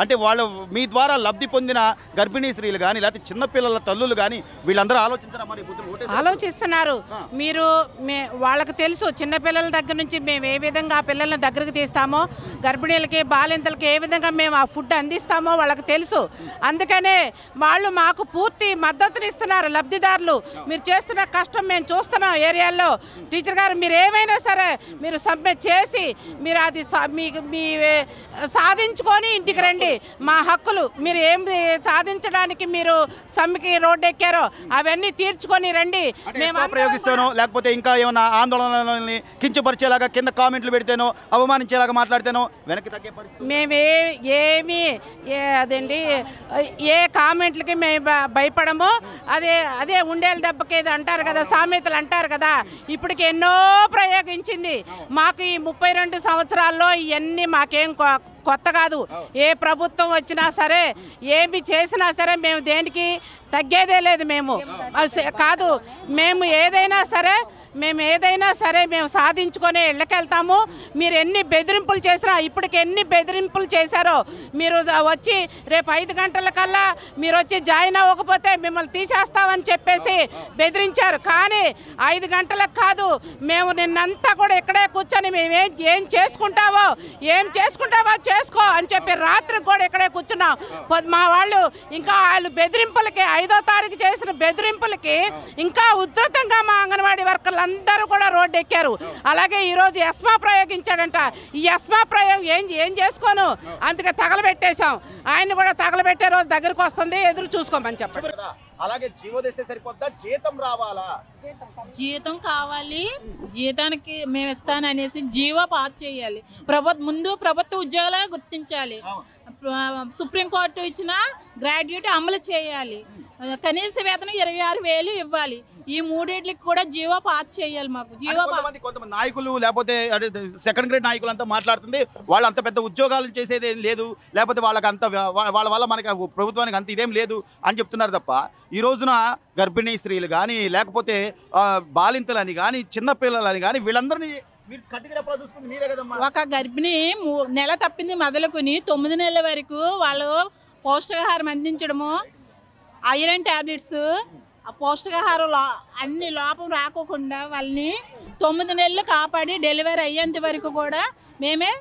అంటే వాళ్ళు మీ ద్వారా లబ్ధి పొందిన గర్భిణీ స్త్రీలు కానీ లేకపోతే చిన్నపిల్లల తల్లులు కానీ వీళ్ళందరూ ఆలోచించారా మరి? ఆలోచిస్తున్నారు. మీరు వాళ్ళకి తెలుసు చిన్నపిల్లల దగ్గర నుంచి మేము ఏ విధంగా ఆ పిల్లల్ని దగ్గరకు తీస్తామో, గర్భిణీలకి బాలింతలకి ఏ విధంగా మేము ఆ ఫుడ్ అందిస్తామో వాళ్ళకి తెలుసు. అందుకనే వాళ్ళు మాకు పూర్తి మద్దతునిస్తున్నారు. లబ్ధిదారులు మీరు చేస్తున్న కష్టం మేము చూస్తున్నాం ఏరియాల్లో. టీచర్ గారు మీరు ఏమైనా సరే మీరు సబ్మిట్ చేసి మీరు అది మీ సాధించుకొని ఇంటికి రండి. మా హక్కులు మీరు ఏం సాధించడానికి మీరు సమ్మెకి రోడ్డు ఎక్కారో అవన్నీ తీర్చుకొని రండి. మేము ప్రయోగిస్తానో లేకపోతే ఇంకా ఏమైనా ఆందోళనని కించపరిచేలాగా కింద కామెంట్లు పెడితేనో అవమానించేలాగా మాట్లాడితేనో వెనక్కి తగ్గే పరిస్థితి మేము అదండి ఏ కామెంట్లకి మేము భయపడము. అదే ఉండేళ్ళ దెబ్బకి అంటారు కదా, సామెతలు అంటారు కదా. ఇప్పటికి ఎన్నో ప్రయోగించింది. మాకు ఈ 32 సంవత్సరాల్లో ఇవన్నీ మాకేం కొత్త కాదు. ఏ ప్రభుత్వం వచ్చినా సరే ఏమి చేసినా సరే మేము దేనికి తగ్గేదే లేదు. మేము కాదు మేము ఏదైనా సరే మేము సాధించుకొని ఇళ్ళకెళ్తాము. మీరు ఎన్ని బెదిరింపులు చేసినా ఇప్పటికి ఎన్ని బెదిరింపులు చేశారో మీరు వచ్చి రేపు 5 గంటలకల్లా మీరు వచ్చి జాయిన్ అవ్వకపోతే మిమ్మల్ని తీసేస్తామని చెప్పేసి బెదిరించారు. కానీ 5 గంటలకు కాదు, మేము నిన్నంతా కూడా ఇక్కడే కూర్చొని మేము ఏం చేసుకుంటావో చేసుకో అని చెప్పి రాత్రికి కూడా ఇక్కడే కూర్చున్నాం. మా వాళ్ళు ఇంకా వాళ్ళు బెదిరింపులకి 5వ తారీఖు చేసిన బెదిరింపులకి ఇంకా ఉధృతంగా మా అంగన్వాడీ వర్కర్లు అందరూ కూడా రోడ్డు ఎక్కారు. అలాగే ఈరోజు ఎస్మా ప్రయోగించాడంట. ఈ ఎస్మా ప్రయోగం ఏం చేసుకోను, అందుకే తగలబెట్టేశాం. ఆయన కూడా తగలబెట్టే రోజు దగ్గరకు వస్తుంది, ఎదురు చూసుకోమని చెప్పండి. అలాగే జీవోదిస్తే సరిపోద్దా, జీతం రావాలా? జీతం కావాలి, జీతానికి మేము ఇస్తాననేసి జీవో పాస్ చేయాలి. ముందు ప్రభుత్వ ఉద్యోగాలే గుర్తించాలి. సుప్రీంకోర్టు ఇచ్చిన గ్రాడ్యుయేట్ అమలు చేయాలి. కనీస వేతనం 26,000 ఇవ్వాలి. ఈ మూడింటికి కూడా జీవో పాస్ చేయాలి. మాకు జీవో కొంతమంది నాయకులు లేకపోతే సెకండ్ గ్రేడ్ నాయకులు అంతా మాట్లాడుతుంది వాళ్ళు అంత పెద్ద ఉద్యోగాలు చేసేది ఏం లేదు, లేకపోతే వాళ్ళకి అంత వాళ్ళ వల్ల మనకి ప్రభుత్వానికి అంత ఇదేం లేదు అని చెప్తున్నారు తప్ప ఈ రోజున గర్భిణీ స్త్రీలు కానీ లేకపోతే బాలింతలని కానీ చిన్నపిల్లలని కానీ వీళ్ళందరినీ ఒక గర్భిణి నెల తప్పింది మొదలుకొని 9 నెలల వరకు వాళ్ళు పౌష్టికాహారం అందించడము, ఐరన్ టాబ్లెట్స్, ఆ పౌష్టికాహారం అన్ని లోపం రాకోకుండా వాళ్ళని 9 నెలలు కాపాడి డెలివరీ అయ్యేంత వరకు కూడా మేమే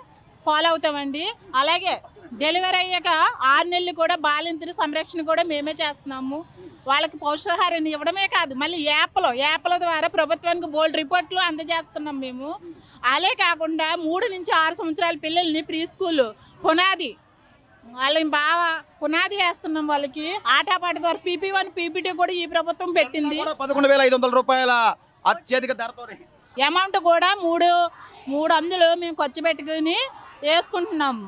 ఫాలో అవుతామండి. అలాగే డెలివరీ అయ్యాక 6 నెలలు కూడా బాలింతల సంరక్షణ కూడా మేమే చేస్తున్నాము. వాళ్ళకి పౌష్టికాహారాన్ని ఇవ్వడమే కాదు, మళ్ళీ యాప్ల ద్వారా ప్రభుత్వానికి బోల్డ్ రిపోర్ట్లు అందజేస్తున్నాం మేము. అలే కాకుండా 3 నుంచి 6 సంవత్సరాల పిల్లల్ని ప్రీ స్కూల్ పునాది వాళ్ళని బాగా పునాది వేస్తున్నాం. వాళ్ళకి ఆటపాట ద్వారా PP1 PP2 కూడా ఈ ప్రభుత్వం పెట్టింది. 11,500 రూపాయల అత్యధిక ధరతో అమౌంట్ కూడా 300 మేము ఖర్చు పెట్టుకుని వేసుకుంటున్నాము.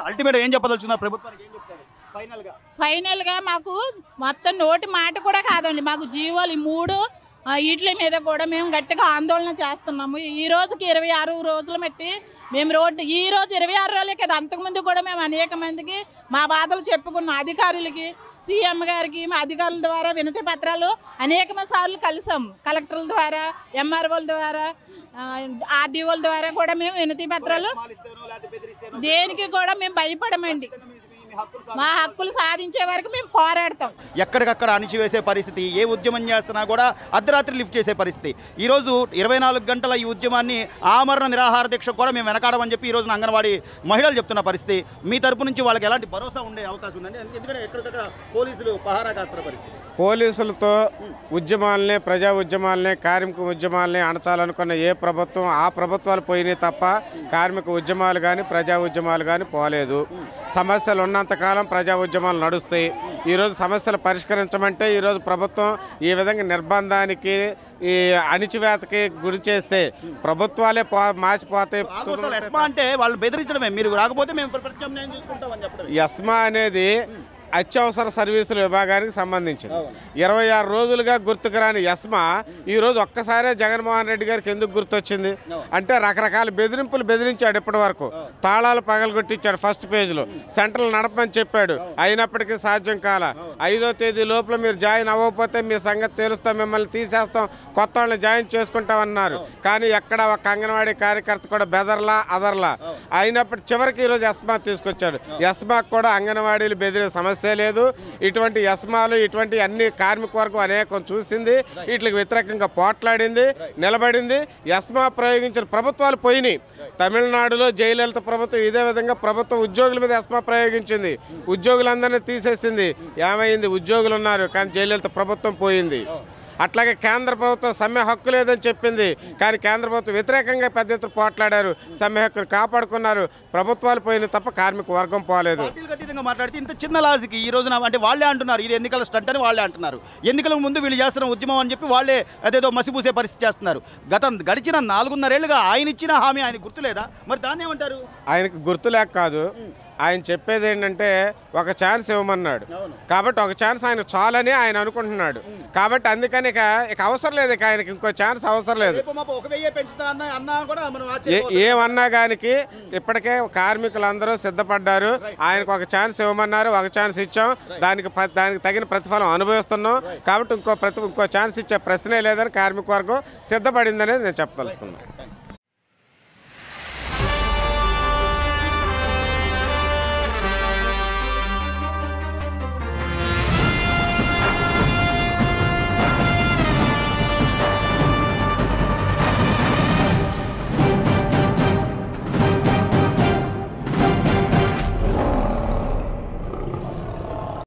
అల్టిమేట్ ఏం చెప్పదలుచున్నారు ప్రభుత్వానికి? ఏం చెప్తారు ఫైనల్ గా మాకు మొత్తం నోటి మాట కూడా కాదండి, మాకు జీవోలు 3 వీటి మీద కూడా మేము గట్టిగా ఆందోళన చేస్తున్నాము. ఈ రోజుకి 26 రోజులు పెట్టి మేము రోడ్డు, ఈ రోజు 26 రోజులే కదా, అంతకుముందు కూడా మేము అనేక మందికి మా బాధలు చెప్పుకున్న అధికారులకి, సీఎం గారికి మా అధికారుల ద్వారా వినతి పత్రాలు అనేక సార్లు కలిసాము. కలెక్టర్ల ద్వారా, ఎంఆర్ఓల ద్వారా, ఆర్డీఓల ద్వారా కూడా మేము వినతి పత్రాలు, దేనికి కూడా మేము భయపడమండి. మా హక్కులు సాధించే వరకు మేము పోరాడతాం. ఎక్కడికక్కడ అణిచివేసే పరిస్థితి, ఏ ఉద్యమం చేస్తున్నా కూడా అర్ధరాత్రి లిఫ్ట్ చేసే పరిస్థితి. ఈరోజు 24 గంటల ఈ ఉద్యమాన్ని ఆమరణ నిరాహార దీక్ష కూడా మేము వెనకాడమని చెప్పి ఈరోజు అంగన్వాడీ మహిళలు చెప్తున్న పరిస్థితి. మీ తరపు నుంచి వాళ్ళకి ఎలాంటి భరోసా ఉండే అవకాశం ఉందండి? ఎందుకంటే ఎక్కడికక్కడ పోలీసులు పహారా కాస్తున్న పరిస్థితి. పోలీసులతో ఉద్యమాలని, ప్రజా ఉద్యమాలని, కార్మిక ఉద్యమాలని అణచాలనుకున్న ఏ ప్రభుత్వం ఆ ప్రభుత్వాలు పోయినాయి తప్ప కార్మిక ఉద్యమాలు కానీ ప్రజా ఉద్యమాలు కానీ పోలేదు. సమస్యలు ఉన్నంతకాలం ప్రజా ఉద్యమాలు నడుస్తాయి. ఈరోజు సమస్యలు పరిష్కరించమంటే ఈరోజు ప్రభుత్వం ఈ విధంగా నిర్బంధానికి, ఈ అణిచివేతకి గురి చేస్తే ప్రభుత్వాలే మాసిపోతాయి. అంటే వాళ్ళు బెదిరించడమే, మీరు రాకపోతే మేము ప్రత్యామ్నాయం చూసుకుంటామని చెప్పడం. ఎస్మా అనేది అత్యవసర సర్వీసుల విభాగానికి సంబంధించింది. 26 రోజులుగా గుర్తుకు రాని ఎస్మా ఈరోజు ఒక్కసారే జగన్మోహన్ రెడ్డి గారికి ఎందుకు గుర్తొచ్చింది అంటే రకరకాల బెదిరింపులు బెదిరించాడు. ఇప్పటి వరకు తాళాలు పగలగొట్టించాడు. ఫస్ట్ పేజ్లో సెంట్రల్ నడపని చెప్పాడు, అయినప్పటికీ సాధ్యం కాల. 5వ తేదీ లోపల మీరు జాయిన్ అవ్వకపోతే మీ సంగతి తేలుస్తాం, మిమ్మల్ని తీసేస్తాం, కొత్త వాళ్ళని జాయిన్ చేసుకుంటామన్నారు. కానీ ఎక్కడ ఒక అంగన్వాడీ కార్యకర్త కూడా బెదర్లా అదర్లా. అయినప్పటికీ చివరికి ఈరోజు ఎస్మా తీసుకొచ్చాడు. ఎస్మాకు కూడా అంగన్వాడీలు బెదిరే సమస్య లేదు. ఇటువంటి ఎస్మాలు ఇటువంటి అన్ని కార్మిక వర్గం అనేకం చూసింది, వీటికి వ్యతిరేకంగా పోట్లాడింది, నిలబడింది. ఎస్మా ప్రయోగించిన ప్రభుత్వాలు పోయినాయి. తమిళనాడులో జయలలిత ప్రభుత్వం ఇదే విధంగా ప్రభుత్వం ఉద్యోగుల మీద ఎస్మా ప్రయోగించింది, ఉద్యోగులందరినీ తీసేసింది. ఏమైంది? ఉద్యోగులు ఉన్నారు కానీ జయలలిత ప్రభుత్వం పోయింది. అట్లాగే కేంద్ర ప్రభుత్వం సమ్మె హక్కు లేదని చెప్పింది, కానీ కేంద్ర ప్రభుత్వం వ్యతిరేకంగా పెద్ద ఎత్తున పోట్లాడారు, సమ్మె హక్కును కాపాడుకున్నారు. ప్రభుత్వాలు పోయిన తప్ప కార్మిక వర్గం పోలేదు. మాట్లాడితే ఇంత చిన్న లాజిక్ ఈ రోజున అంటే వాళ్ళే అంటున్నారు ఇది ఎన్నికల స్టంట్ అని వాళ్ళే అంటున్నారు. ఎన్నికలకు ముందు వీళ్ళు చేస్తున్న ఉద్యమం అని చెప్పి వాళ్ళే అదేదో మసిపూసే పరిస్థితి చేస్తున్నారు. గడిచిన 4.5 ఏళ్ళుగా ఆయన ఇచ్చిన హామీ ఆయన గుర్తులేదా? మరి దాన్ని ఏమంటారు? ఆయనకు గుర్తులేక కాదు, ఆయన చెప్పేది ఏంటంటే ఒక ఛాన్స్ ఇవ్వమన్నాడు కాబట్టి ఒక ఛాన్స్ ఆయన చాలని ఆయన అనుకుంటున్నాడు. కాబట్టి అందుకని ఇక అవసరం లేదు, ఇక ఆయనకి ఇంకో ఛాన్స్ అవసరం లేదు. ఏమన్నా కానీ ఇప్పటికే కార్మికులందరూ సిద్ధపడ్డారు. ఆయనకు ఒక ఛాన్స్ ఇవ్వమన్నారు, ఒక ఛాన్స్ ఇచ్చాం, దానికి తగిన ప్రతిఫలం అనుభవిస్తున్నాం. కాబట్టి ఇంకో ఛాన్స్ ఇచ్చే ప్రశ్నే లేదని కార్మిక వర్గం సిద్ధపడిందనేది నేను చెప్పదలుచుకున్నాను.